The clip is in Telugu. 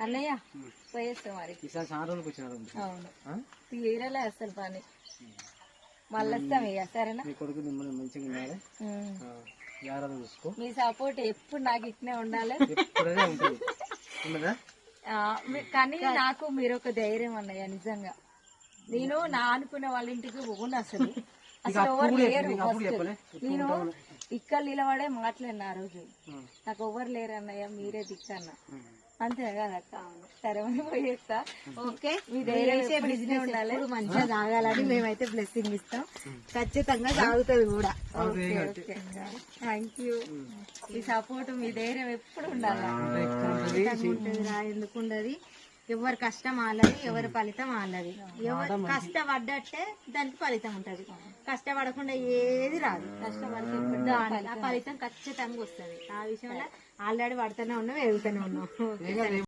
అన్నయ్య పోయేస్తాం మరి. అవును తీరలే అసలు పని, మళ్ళీ వస్తాం ఇక. సరేనా? మీ సపోర్ట్ ఎప్పుడు నాకు ఇట్నే ఉండాలి. కానీ నాకు మీరు ఒక ధైర్యం అన్నయ్య. నిజంగా నేను నా అనుకున్న వాళ్ళ ఇంటికి పోను అసలు ఎవరు లేరు. నేను ఇక్కడ నిలబడే మాట్లాడిన ఆ రోజు నాకు ఎవరు లేరు అన్నయ్య, మీరే దిక్కన్న. అంతే కదక్క? సరే మరి పోయేస్తా. ఓకే, మీ ధైర్యం బిజినెస్ ఉండాలి, మంచిగా సాగాలని మేమైతే బ్లెస్సింగ్ ఇస్తాం. ఖచ్చితంగా సాగుతుంది కూడా. Thank you. మీ సపోర్ట్ మీ ధైర్యం ఎప్పుడు ఉండాలి. ఎందుకు ఉండదు? ఎవరి కష్టం వాళ్ళది, ఎవరి ఫలితం వాళ్ళది. ఎవరు కష్టపడ్డట్టే దానికి ఫలితం ఉంటది. కష్టపడకుండా ఏది రాదు. కష్టపడితే ఆ ఫలితం ఖచ్చితంగా వస్తుంది. ఆ విషయంలో ఆల్రెడీ పడుతూనే ఉన్నాం, ఎదుగుతూనే ఉన్నాం.